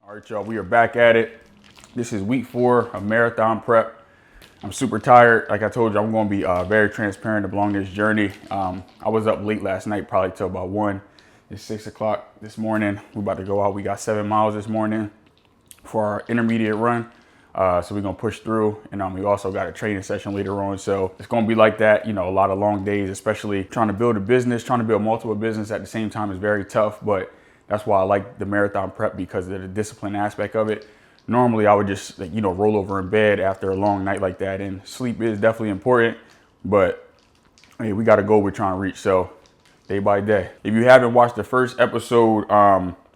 All right, y'all, we are back at it. This is week 4 of marathon prep. I'm super tired. Like I told you, I'm going to be very transparent along this journey. I was up late last night, probably till about 1. It's 6 o'clock this morning. We're about to go out. We got 7 miles this morning for our intermediate run. So we're going to push through. And we also got a training session later on. So it's going to be like that. You know, a lot of long days, especially trying to build a business, trying to build multiple business at the same time is very tough. But that's why I like the marathon prep, because of the discipline aspect of it. Normally I would just, roll over in bed after a long night like that, and sleep is definitely important, but hey, we got a goal we're trying to reach, so day by day. If you haven't watched the first episode,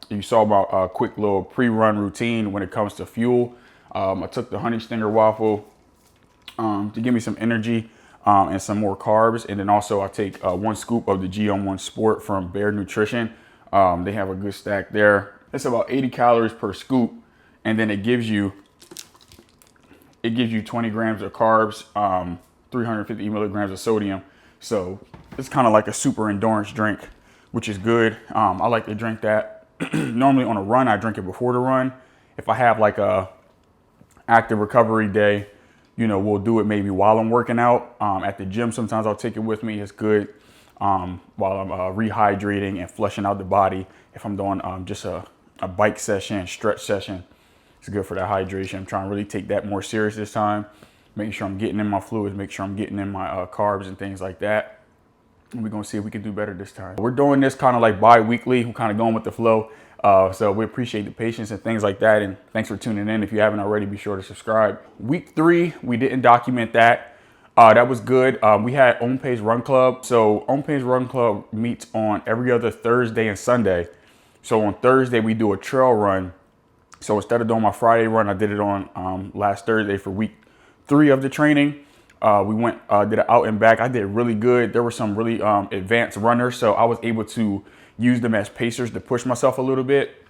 you saw about a quick little pre-run routine when it comes to fuel. I took the honey stinger waffle to give me some energy and some more carbs, and then also I take 1 scoop of the GM1 Sport from Bear Nutrition. They have a good stack there. It's about 80 calories per scoop, and then it gives you 20 grams of carbs, 350 milligrams of sodium. So it's kind of like a super endurance drink, which is good. I like to drink that. Normally on a run, I drink it before the run. If I have like a active recovery day, we'll do it maybe while I'm working out. At the gym, sometimes I'll take it with me. It's good while I'm rehydrating and flushing out the body. If I'm doing just a bike session, stretch session, it's good for that hydration. I'm trying to really take that more serious this time, making sure I'm getting in my fluids, make sure I'm getting in my carbs and things like that. And we're gonna see if we can do better this time. We're doing this kind of like bi-weekly. We're kind of going with the flow. So we appreciate the patience and things like that. And thanks for tuning in. If you haven't already, be sure to subscribe. Week 3, we didn't document that. That was good. We had Own Pace Run Club. So Own Pace Run Club meets on every other Thursday and Sunday. So on Thursday, we do a trail run. So instead of doing my Friday run, I did it on last Thursday for week 3 of the training. We went, did it out and back. I did really good. There were some really advanced runners, so I was able to use them as pacers to push myself a little bit.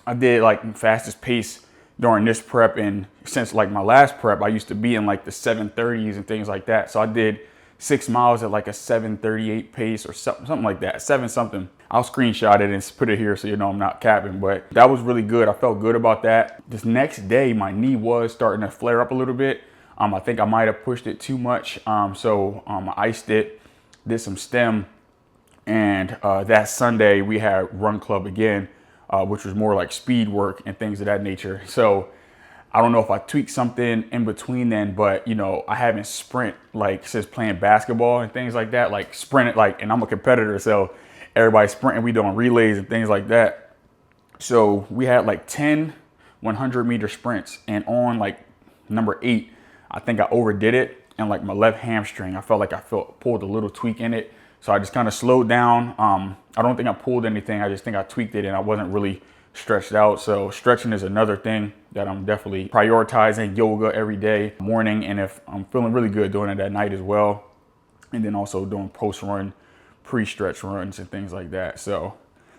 I did like fastest pace during this prep, and since like my last prep, I used to be in like the 7:30s and things like that. So I did 6 miles at like a 7:38 pace or something like that, 7 something. I'll screenshot it and put it here so I'm not capping, but that was really good. I felt good about that. This next day, my knee was starting to flare up a little bit. I think I might have pushed it too much. So I iced it, did some stem, and that Sunday we had Run Club again, which was more like speed work and things of that nature. So I don't know if I tweaked something in between then, but I haven't sprint like since playing basketball and things like that, like sprinted like, and I'm a competitor, so everybody's sprinting, we doing relays and things like that. So we had like 10 100-meter sprints, and on like number 8, I think I overdid it, and like my left hamstring, I felt like I pulled a little tweak in it. So I just kind of slowed down. I don't think I pulled anything. I just think I tweaked it, and I wasn't really stretched out. So stretching is another thing that I'm definitely prioritizing. Yoga every day, morning, and if I'm feeling really good, doing it at night as well. And then also doing post-run, pre-stretch runs and things like that. So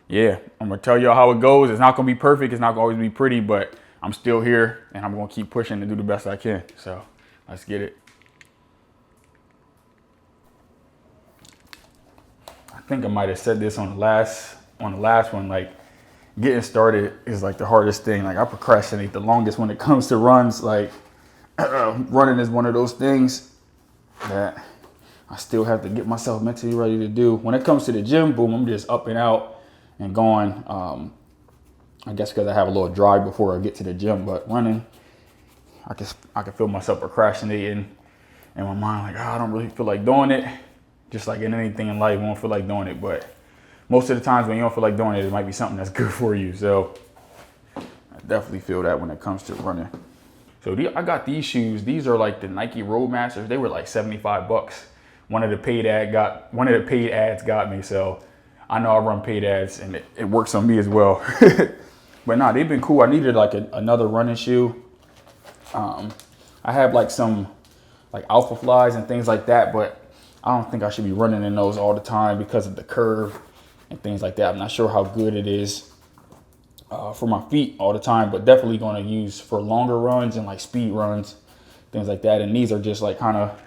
yeah, I'm gonna tell y'all how it goes. It's not gonna be perfect. It's not gonna always be pretty, but I'm still here, and I'm gonna keep pushing to do the best I can. So let's get it. I think I might have said this on the last one, like getting started is like the hardest thing. Like I procrastinate the longest when it comes to runs. Like running is one of those things that I still have to get myself mentally ready to do. When it comes to the gym, boom, I'm just up and out and going. I guess because I have a little drive before I get to the gym, but running, I can feel myself procrastinating in my mind, like, I don't really feel like doing it. Just like in anything in life, you won't feel like doing it, but most of the times when you don't feel like doing it, it might be something that's good for you. So I definitely feel that when it comes to running. So I got these shoes. These are like the Nike Roadmasters. They were like $75. One of the paid ads got me. So I know I run paid ads, and it works on me as well. But nah, they've been cool. I needed like another running shoe. I have like some like Alpha Flies and things like that, but I don't think I should be running in those all the time because of the curve and things like that. I'm not sure how good it is for my feet all the time, but definitely going to use for longer runs and like speed runs, things like that. And these are just like kind of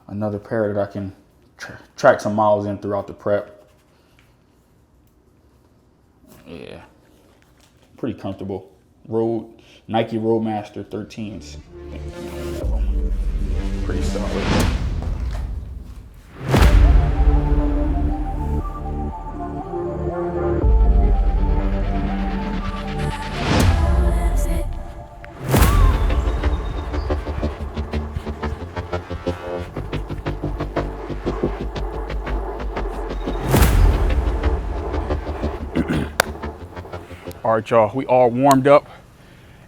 another pair that I can track some miles in throughout the prep. Yeah, pretty comfortable. Nike Roadmaster 13s. Pretty solid. All right, y'all, we all warmed up.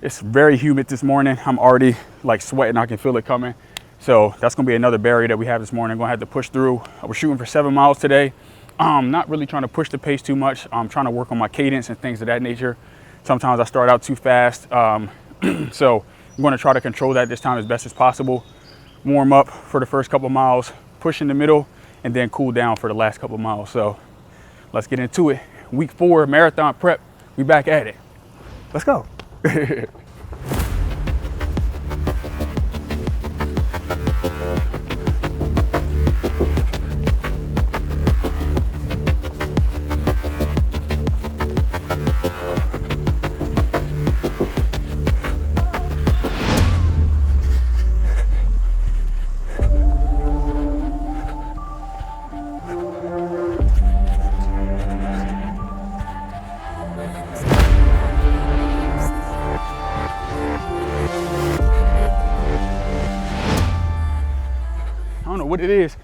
It's very humid this morning. I'm already like sweating. I can feel it coming. So that's gonna be another barrier that we have this morning. I'm gonna have to push through. We're shooting for 7 miles today. Not really trying to push the pace too much. I'm trying to work on my cadence and things of that nature. Sometimes I start out too fast. So I'm gonna try to control that this time as best as possible. Warm up for the first couple miles, push in the middle, and then cool down for the last couple miles. So let's get into it. Week 4 marathon prep. We back at it. Let's go. I don't know what it is,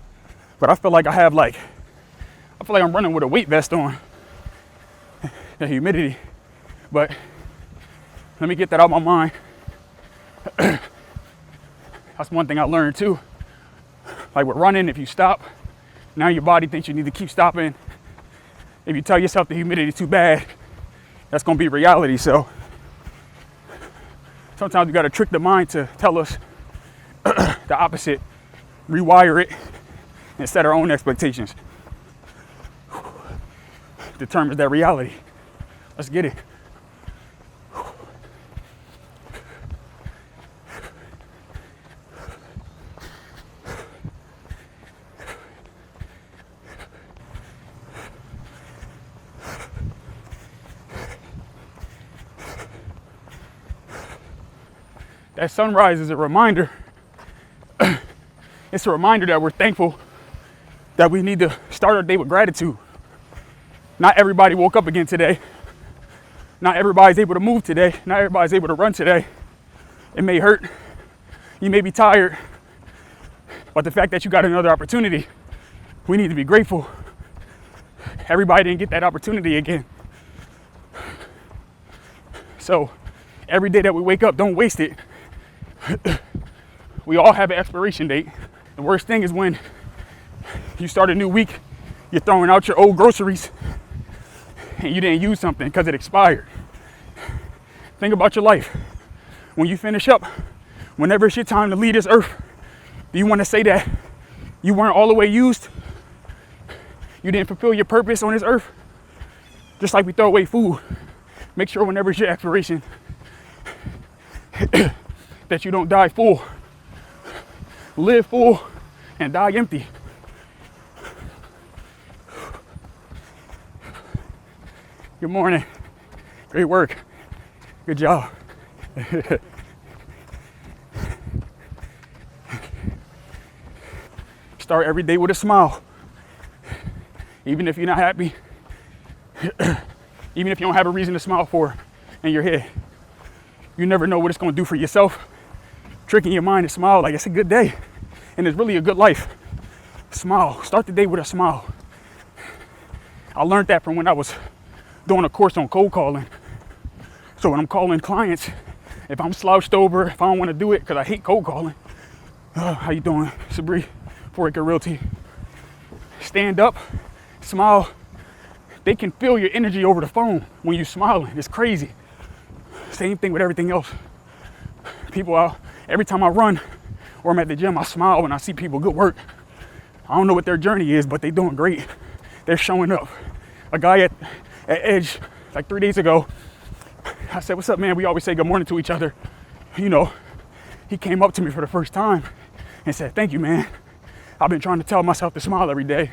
but I feel like I'm running with a weight vest on. The humidity, but let me get that out of my mind. That's one thing I learned too. Like with running, if you stop, now your body thinks you need to keep stopping. If you tell yourself the humidity is too bad, that's gonna be reality. So sometimes you gotta trick the mind to tell us the opposite. Rewire it and set our own expectations. Determines that reality. Let's get it. That sunrise is a reminder. It's a reminder that we're thankful, that we need to start our day with gratitude. Not everybody woke up again today. Not everybody's able to move today. Not everybody's able to run today. It may hurt. You may be tired. But the fact that you got another opportunity, we need to be grateful. Everybody didn't get that opportunity again. So every day that we wake up, don't waste it. We all have an expiration date. The worst thing is when you start a new week, you're throwing out your old groceries and you didn't use something because it expired. Think about your life. When you finish up, whenever it's your time to leave this earth, do you want to say that you weren't all the way used? You didn't fulfill your purpose on this earth? Just like we throw away food. Make sure whenever it's your expiration that you don't die full. Live full and die empty. Good morning. Great work. Good job. Start every day with a smile. Even if you're not happy, even if you don't have a reason to smile for in your head, you never know what it's going to do for yourself. Tricking your mind to smile like it's a good day and it's really a good life. Smile. Start the day with a smile. I learned that from when I was doing a course on cold calling. So when I'm calling clients, if I'm slouched over, if I don't want to do it because I hate cold calling, how you doing, Sabri, Foreca Realty? Stand up, smile. They can feel your energy over the phone when you're smiling. It's crazy. Same thing with everything else. People out, every time I run or I'm at the gym, I smile when I see people. Good work. I don't know what their journey is, but they're doing great. They're showing up. A guy at Edge, like 3 days ago, I said, what's up, man? We always say good morning to each other. You know, he came up to me for the first time and said, thank you, man. I've been trying to tell myself to smile every day.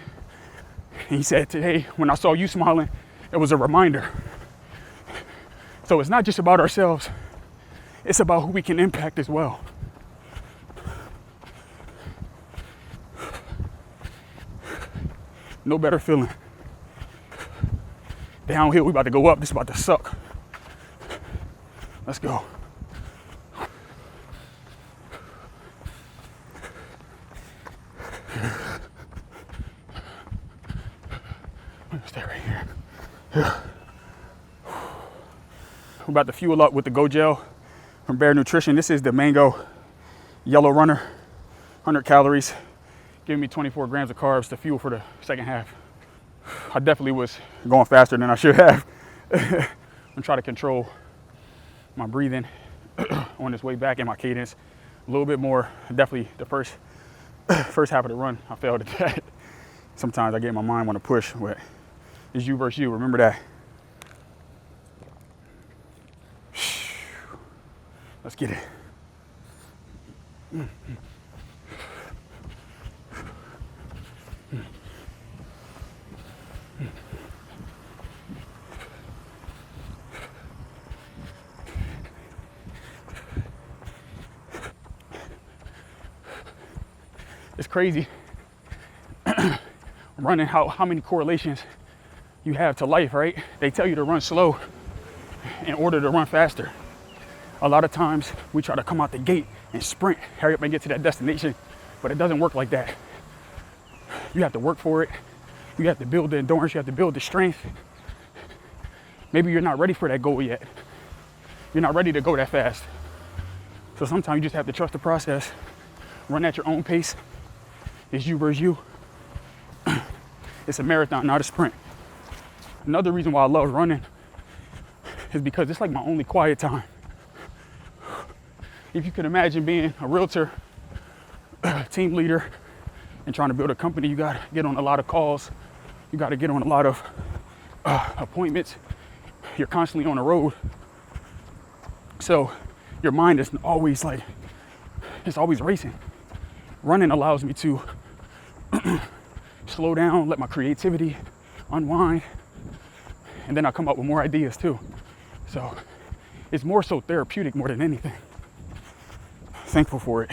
And he said, today, when I saw you smiling, it was a reminder. So it's not just about ourselves, it's about who we can impact as well. No better feeling. Downhill, we about to go up. This is about to suck. Let's go. Stay right here. We're about to fuel up with the Go Gel from Bear Nutrition. This is the mango yellow runner, 100 calories, giving me 24 grams of carbs to fuel for the second half. I definitely was going faster than I should have. I'm trying to control my breathing on this way back and my cadence a little bit more. Definitely the first half of the run, I failed at that. Sometimes I get in my mind want to push, but it's you versus you. Remember that. Let's get it. It's crazy running how many correlations you have to life, right? They tell you to run slow in order to run faster. A lot of times we try to come out the gate and sprint, hurry up and get to that destination, but it doesn't work like that. You have to work for it. You have to build the endurance. You have to build the strength. Maybe you're not ready for that goal yet. You're not ready to go that fast. So sometimes you just have to trust the process. Run at your own pace. It's you versus you. It's a marathon, not a sprint. Another reason why I love running is because it's like my only quiet time. If you could imagine being a realtor, team leader, and trying to build a company, you gotta get on a lot of calls. You gotta get on a lot of appointments. You're constantly on the road. So your mind is always it's always racing. Running allows me to slow down, let my creativity unwind, and then I come up with more ideas too. So it's more so therapeutic more than anything. Thankful for it.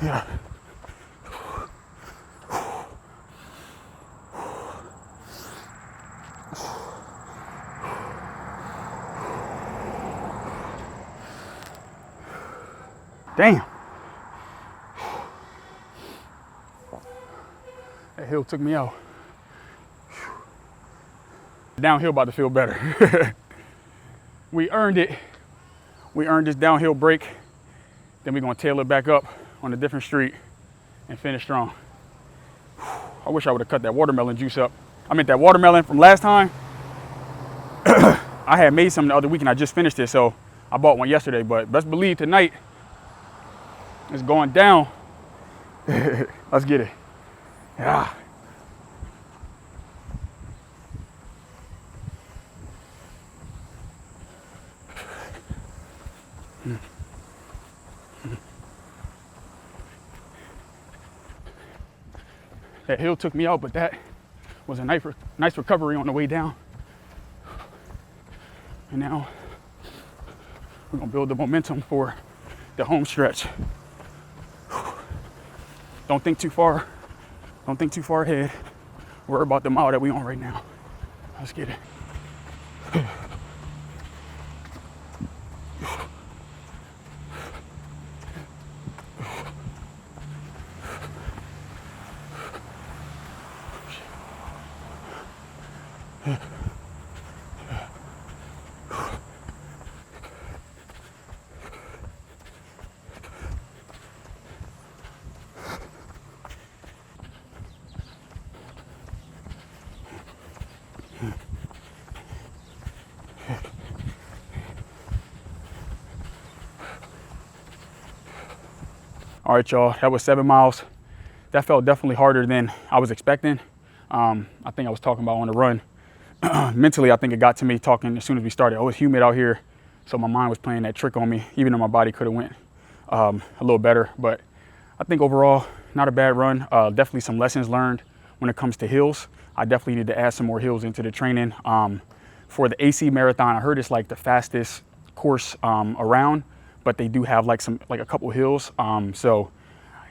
Yeah. Damn. That hill took me out. Downhill about to feel better. We earned it. We earned this downhill break. Then we're gonna tail it back up on a different street and finish strong. I wish I would have cut that watermelon juice up. I meant that watermelon from last time. I had made some the other week and I just finished it, so I bought one yesterday, but best believe tonight it's going down. Let's get it. Yeah. That hill took me out, but that was a nice recovery on the way down. And now we're gonna build the momentum for the home stretch. Don't think too far. Don't think too far ahead. Worry about the mile that we on right now. Let's get it. All right, y'all, that was 7 miles. That felt definitely harder than I was expecting. I think I was talking about on the run. mentally, I think it got to me talking as soon as we started. Oh, it was humid out here, so my mind was playing that trick on me, even though my body could have went a little better. But I think overall, not a bad run. Definitely some lessons learned when it comes to hills. I definitely need to add some more hills into the training. For the AC Marathon, I heard it's like the fastest course around, but they do have like a couple hills. So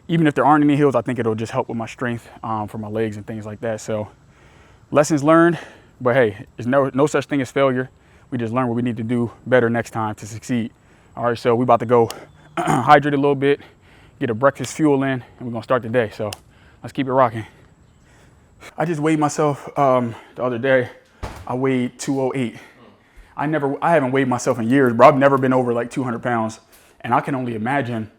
even if there aren't any hills, I think it'll just help with my strength for my legs and things like that. So lessons learned, but hey, there's no such thing as failure. We just learn what we need to do better next time to succeed. All right, so we about to go hydrate a little bit, get a breakfast fuel in, and we're gonna start the day. So let's keep it rocking. I just weighed myself the other day. I weighed 208. I haven't weighed myself in years, bro. I've never been over like 200 pounds. And I can only imagine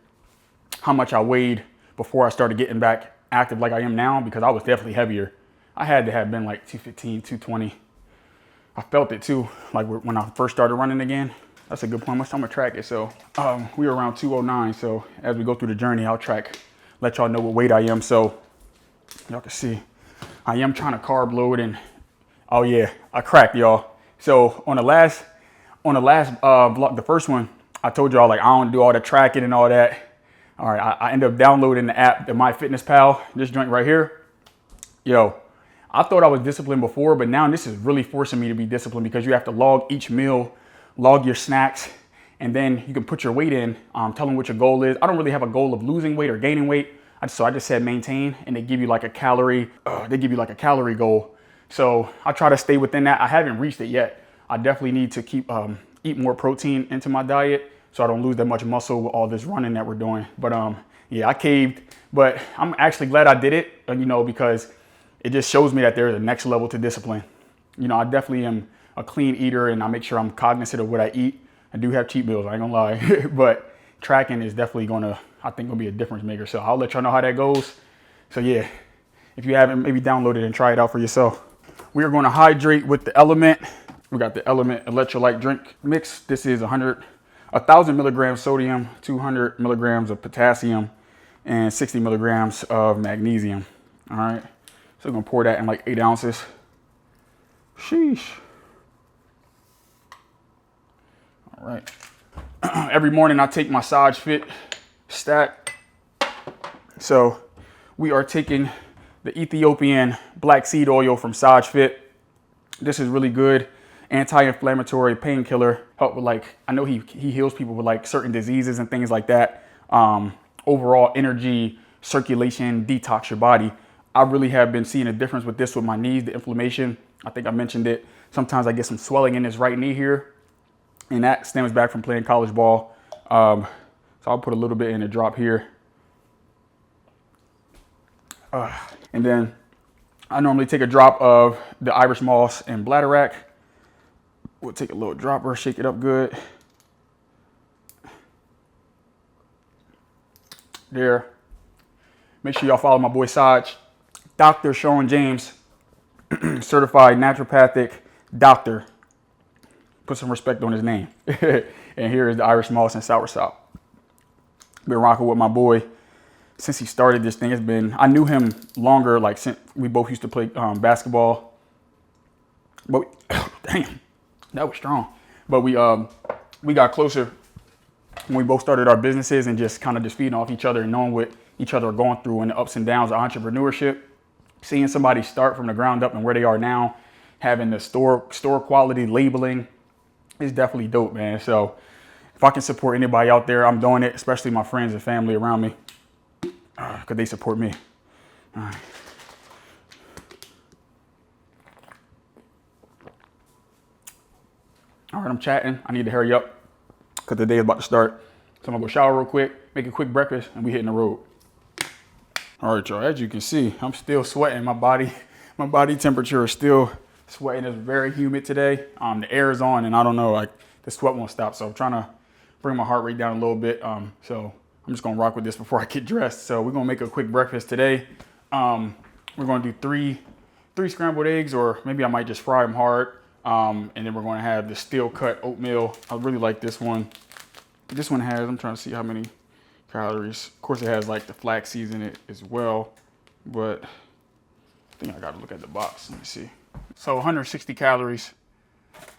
how much I weighed before I started getting back active like I am now, because I was definitely heavier. I had to have been like 215, 220. I felt it too, like when I first started running again. That's a good point. I'm gonna track it. So we were around 209. So as we go through the journey, I'll let y'all know what weight I am. So y'all can see. I am trying to carb load, and oh yeah, I cracked, y'all. So on the last vlog, the first one, I told y'all like I don't do all the tracking and all that. All right, I ended up downloading the app, the MyFitnessPal, this joint right here. Yo, I thought I was disciplined before, but now this is really forcing me to be disciplined, because you have to log each meal, log your snacks, and then you can put your weight in, tell them what your goal is. I don't really have a goal of losing weight or gaining weight. So I just said maintain, and they give you like a calorie goal. So I try to stay within that. I haven't reached it yet. I definitely need to keep eat more protein into my diet so I don't lose that much muscle with all this running that we're doing. But yeah, I caved, but I'm actually glad I did it, because it just shows me that there's a next level to discipline. I definitely am a clean eater, and I make sure I'm cognizant of what I eat. I do have cheat meals, I ain't gonna lie, but tracking is definitely gonna be a difference maker. So I'll let y'all know how that goes. So yeah, if you haven't, maybe download it and try it out for yourself. We are going to hydrate with the Element. We got the Element electrolyte drink mix. This is 1,000 milligrams sodium, 200 milligrams of potassium, and 60 milligrams of magnesium. All right, so we're gonna pour that in like 8 ounces. Sheesh. All right. Every morning I take my Saj Fit stack. So we are taking the Ethiopian black seed oil from Saj Fit. This is really good, anti-inflammatory painkiller. Help with I know he heals people with like certain diseases and things like that. Overall energy, circulation, detox your body. I really have been seeing a difference with this with my knees, the inflammation. I think I mentioned it. Sometimes I get some swelling in this right knee here, and that stems back from playing college ball. So I'll put a little bit in a drop here. And then I normally take a drop of the Irish moss and bladderwrack. We'll take a little dropper, shake it up good. There. Make sure y'all follow my boy Saj, Dr. Sean James, certified naturopathic doctor. Put some respect on his name. And here is the Irish moss and soursop. Been rocking with my boy since he started this thing. I knew him longer, like since we both used to play basketball. But damn, that was strong. But we got closer when we both started our businesses, and just kind of just feeding off each other and knowing what each other are going through and the ups and downs of entrepreneurship. Seeing somebody start from the ground up and where they are now, having the store quality labeling, is definitely dope, man. So if I can support anybody out there, I'm doing it, especially my friends and family around me, because they support me. All right. All right, I'm chatting. I need to hurry up because the day is about to start. So I'm gonna go shower real quick, make a quick breakfast, and we hitting the road. All right, y'all, as you can see, I'm still sweating. My body temperature is still sweating. It's very humid today. The air is on, and I don't know, like the sweat won't stop. So I'm trying to bring my heart rate down a little bit. So I'm just gonna rock with this before I get dressed. So we're gonna make a quick breakfast today. We're gonna do three scrambled eggs, or maybe I might just fry them hard. And then we're gonna have the steel cut oatmeal. I really like this one. This one has, I'm trying to see how many calories. Of course it has like the flax seeds in it as well, but I think I gotta look at the box. Let me see. So 160 calories,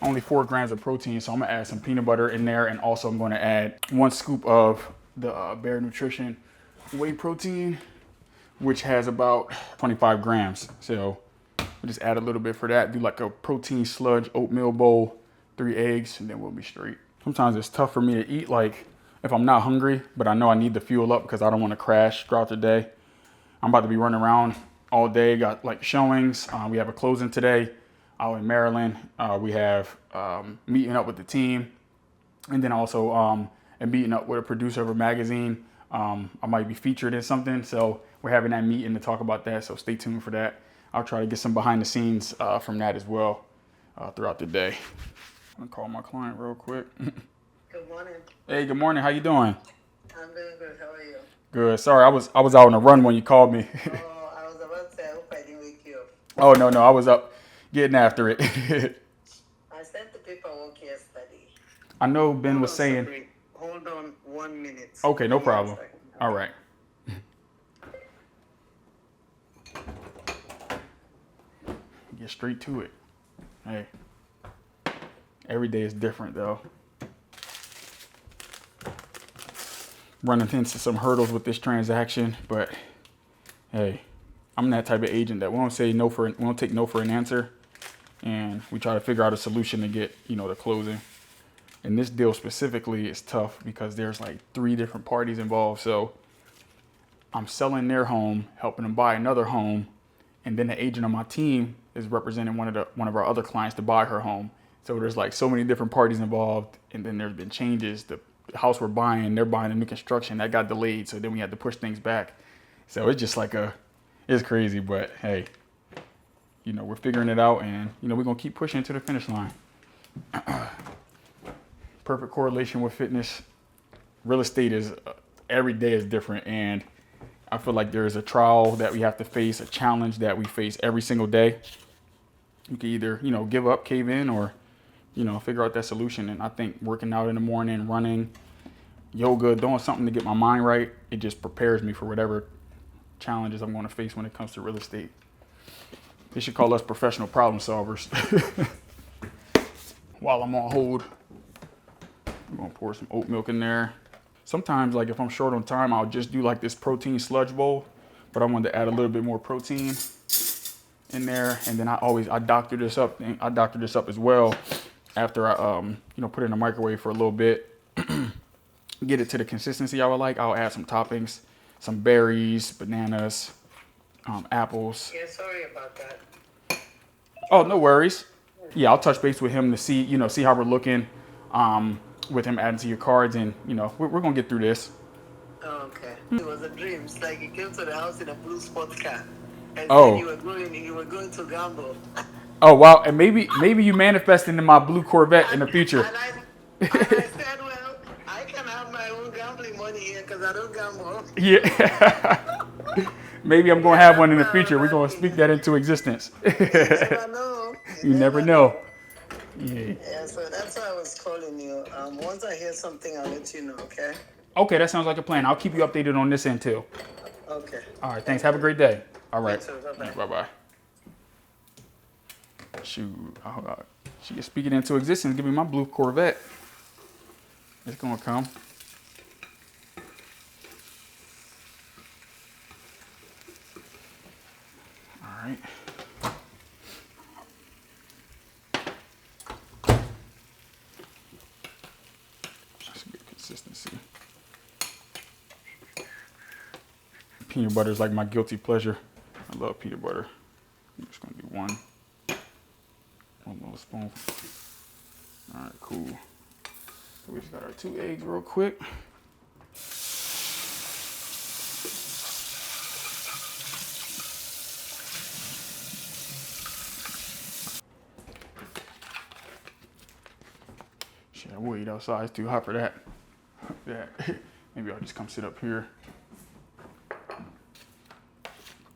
only 4 grams of protein. So I'm gonna add some peanut butter in there, and also I'm gonna add 1 scoop of the Bare Nutrition whey protein, which has about 25 grams. So we'll just add a little bit for that. Do like a protein sludge oatmeal bowl, 3 eggs, and then we'll be straight. Sometimes it's tough for me to eat like if I'm not hungry, but I know I need to fuel up because I don't want to crash throughout the day. I'm about to be running around all day. Got like showings. We have a closing today out in Maryland. We have meeting up with the team, and then also and meeting up with a producer of a magazine. I might be featured in something, so we're having that meeting to talk about that. So stay tuned for that. I'll try to get some behind the scenes from that as well throughout the day. I'm gonna call my client real quick. Good morning. Hey, good morning. How you doing? I'm doing good. How are you? Good. Sorry, I was out on a run when you called me. Oh, I was about to say, I hope I didn't wake you up. Oh no, I was up getting after it. I sent the paperwork yesterday. I know Ben was saying. Sorry. Hold on 1 minute. Okay, no problem. All right. Get straight to it. Hey, every day is different though. Running into some hurdles with this transaction, but hey, I'm that type of agent that won't take no for an answer, and we try to figure out a solution to get the closing. And this deal specifically is tough because there's like 3 different parties involved. So I'm selling their home, helping them buy another home, and then the agent on my team is representing one of our other clients to buy her home. So there's like so many different parties involved, and then there's been changes. The house we're buying, they're buying a new construction that got delayed, so then we had to push things back. So it's just like it's crazy, but hey, we're figuring it out, and we're gonna keep pushing to the finish line. Perfect correlation with fitness. Real estate is every day is different, and I feel like there is a trial that we have to face, a challenge that we face every single day. You can either give up, cave in, or figure out that solution. And I think working out in the morning, running, yoga, doing something to get my mind right, it just prepares me for whatever challenges I'm going to face when it comes to real estate. They should call us professional problem solvers. While I'm on hold, I'm going to pour some oat milk in there. Sometimes, like if I'm short on time, I'll just do like this protein sludge bowl, but I wanted to add a little bit more protein in there. And then I doctor this up as well after I put it in the microwave for a little bit. Get it to the consistency I would like. I'll add some toppings, some berries, bananas, apples. Yeah, sorry about that. Oh, no worries. Yeah, I'll touch base with him to see how we're looking with him adding to your cards, and we're gonna get through this. Oh, okay. It was a dream. It's like you came to the house in a blue sports car, and Oh. said you were going to gamble. Oh wow, and maybe you manifesting in my blue Corvette in the future. And I said, well, I can have my own gambling money here because I don't gamble. Yeah. Maybe I'm gonna have one in the future. We're gonna speak that into existence. You never know. You never know. Yeah. Yeah, so that's why I was calling you. Once I hear something, I'll let you know, okay? Okay, that sounds like a plan. I'll keep you updated on this end too. Okay. All right, thanks. Have a great day. All right. You too. Bye-bye. Bye-bye. Shoot. She is speaking into existence. Give me my blue Corvette. It's gonna come. All right. That's a good consistency. Peanut butter is like my guilty pleasure. I love peanut butter. I'm just gonna do one little spoon. All right, cool. So we just got our 2 eggs real quick. Shit, I will eat outside. It's too hot for that. Yeah. Maybe I'll just come sit up here.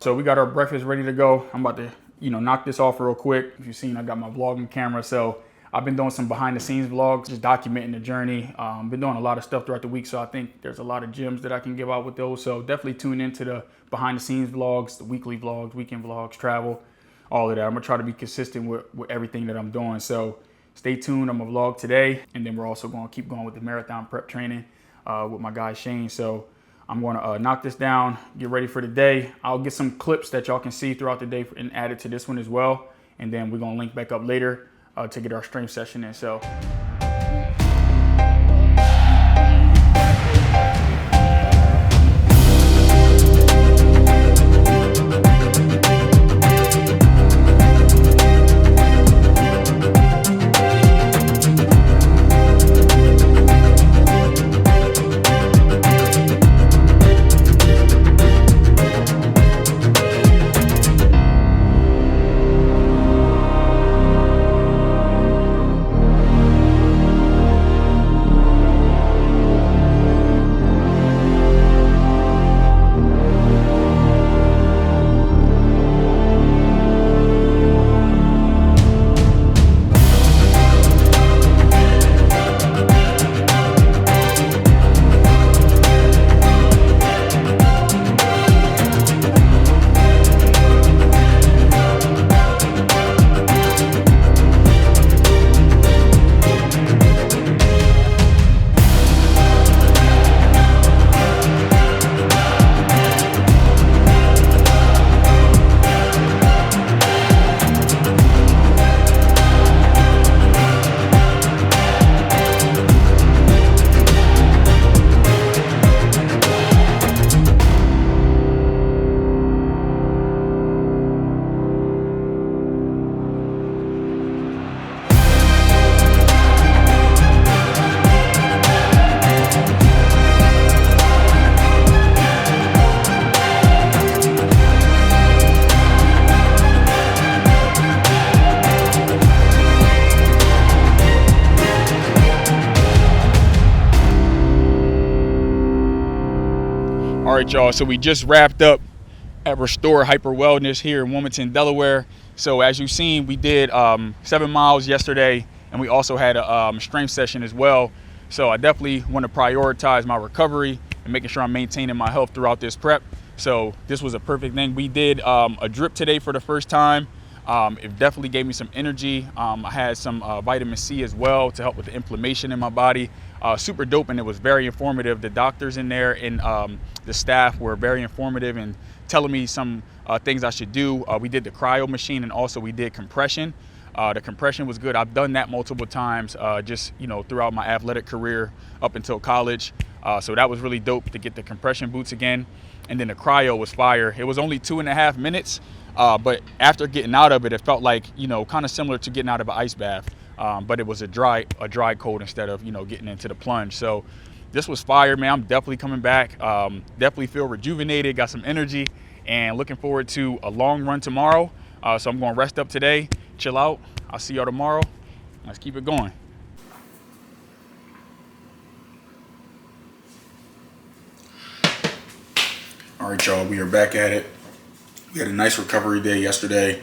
So we got our breakfast ready to go. I'm about to, knock this off real quick. If you've seen, I got my vlogging camera. So I've been doing some behind the scenes vlogs, just documenting the journey. Been doing a lot of stuff throughout the week. So I think there's a lot of gems that I can give out with those. So definitely tune into the behind the scenes vlogs, the weekly vlogs, weekend vlogs, travel. all of that. I'm gonna try to be consistent with everything that I'm doing. So stay tuned. I'm gonna vlog today, and then we're also gonna keep going with the marathon prep training with my guy Shane. So I'm gonna knock this down, get ready for the day. I'll get some clips that y'all can see throughout the day and add it to this one as well. And then we're gonna link back up later to get our strength session in. So. All right, y'all, so we just wrapped up at Restore Hyper Wellness here in Wilmington, Delaware. So as you've seen, we did 7 miles yesterday, and we also had a strength session as well. So I definitely want to prioritize my recovery and making sure I'm maintaining my health throughout this prep. So this was a perfect thing. We did a drip today for the first time. It definitely gave me some energy. I had some vitamin C as well to help with the inflammation in my body. Super dope, and it was very informative. The doctors in there and the staff were very informative and telling me some things I should do. We did the cryo machine, and also we did compression. The compression was good. I've done that multiple times just, throughout my athletic career up until college. So that was really dope to get the compression boots again. And then the cryo was fire. It was only 2.5 minutes. But after getting out of it, it felt like, kind of similar to getting out of an ice bath. But it was a dry cold instead of, getting into the plunge. So this was fire, man. I'm definitely coming back. Definitely feel rejuvenated, got some energy, and looking forward to a long run tomorrow. So I'm going to rest up today, chill out. I'll see y'all tomorrow. Let's keep it going. All right, y'all, we are back at it. We had a nice recovery day yesterday.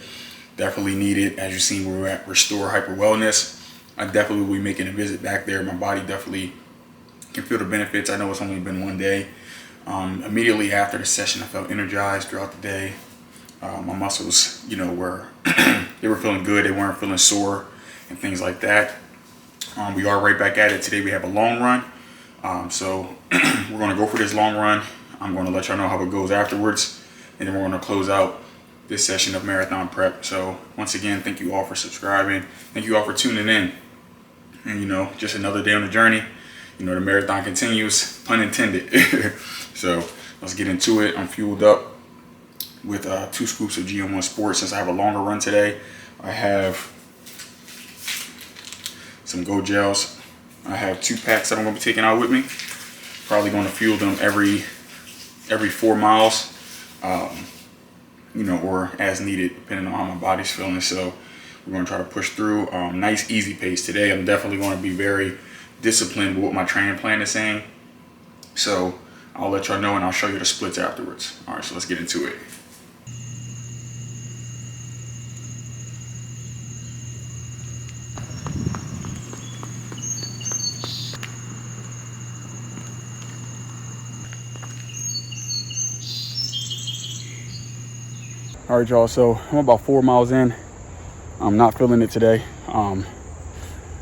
Definitely needed. As you've seen, we were at Restore Hyper Wellness. I definitely will be making a visit back there. My body definitely can feel the benefits. I know it's only been one day. Immediately after the session, I felt energized throughout the day. My muscles, were they were feeling good. They weren't feeling sore and things like that. We are right back at it. Today we have a long run. So we're going to go for this long run. I'm going to let y'all know how it goes afterwards. And then we're going to close out this session of marathon prep. So once again, thank you all for subscribing. Thank you all for tuning in. And, just another day on the journey. The marathon continues, pun intended. So let's get into it. I'm fueled up with 2 scoops of GM1 Sports since I have a longer run today. I have some Go Gels. I have 2 packs that I'm going to be taking out with me. Probably going to fuel them every 4 miles. Or as needed, depending on how my body's feeling. So we're going to try to push through. Nice, easy pace today. I'm definitely going to be very disciplined with what my training plan is saying. So I'll let y'all know, and I'll show you the splits afterwards. All right, so let's get into it. All right, y'all, so I'm about 4 miles in. I'm not feeling it today. My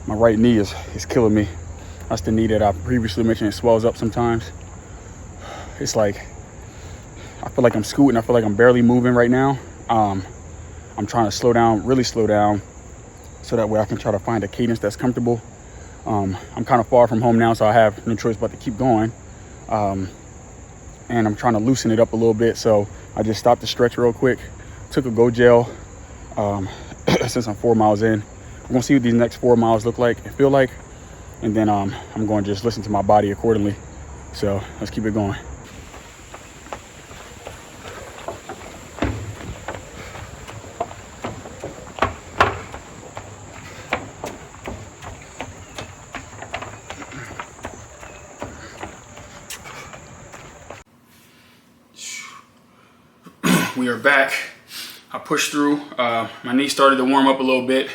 right knee is killing me. That's the knee that I previously mentioned. It swells up sometimes. It's like, I feel like I'm scooting. I feel like I'm barely moving right now. I'm trying to slow down, really slow down, so that way I can try to find a cadence that's comfortable. I'm kind of far from home now, so I have no choice but to keep going. And I'm trying to loosen it up a little bit. So I just stopped to stretch real quick. Took a Go Gel since I'm 4 miles in. We're gonna see what these next 4 miles look like and feel like. And then I'm going to just listen to my body accordingly. So let's keep it going. We are back. I pushed through. My knee started to warm up a little bit.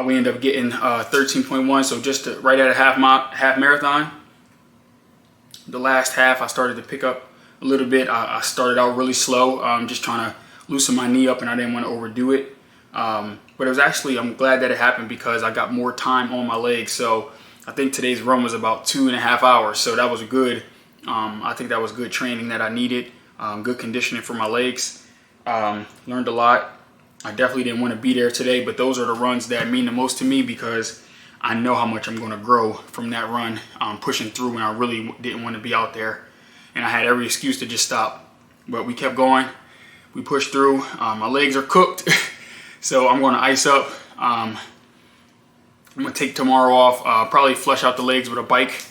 We ended up getting 13.1, so just right at a half marathon. The last half, I started to pick up a little bit. I started out really slow, just trying to loosen my knee up, and I didn't want to overdo it. But it was actually, I'm glad that it happened because I got more time on my legs. So I think today's run was about 2.5 hours. So that was good. I think that was good training that I needed. Good conditioning for my legs. Learned a lot. I definitely didn't want to be there today, but those are the runs that mean the most to me because I know how much I'm going to grow from that run, pushing through when I really didn't want to be out there. And I had every excuse to just stop. But we kept going. We pushed through. My legs are cooked. So I'm going to ice up. I'm going to take tomorrow off. Probably flush out the legs with a bike.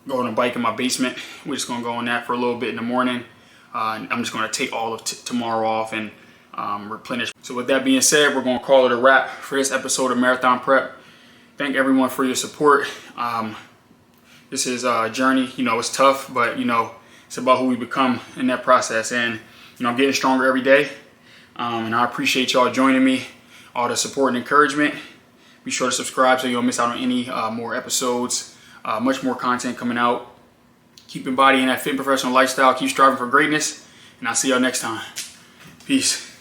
Go on a bike in my basement. We're just going to go on that for a little bit in the morning. I'm just going to take all of tomorrow off and replenish. So with that being said, we're going to call it a wrap for this episode of Marathon Prep. Thank everyone for your support. This is a journey. You know, it's tough, but you know, it's about who we become in that process. And you know, I'm getting stronger every day. And I appreciate y'all joining me, all the support and encouragement. Be sure to subscribe so you don't miss out on any more episodes. Much more content coming out. Keep embodying that fit professional lifestyle. Keep striving for greatness. And I'll see y'all next time. Peace.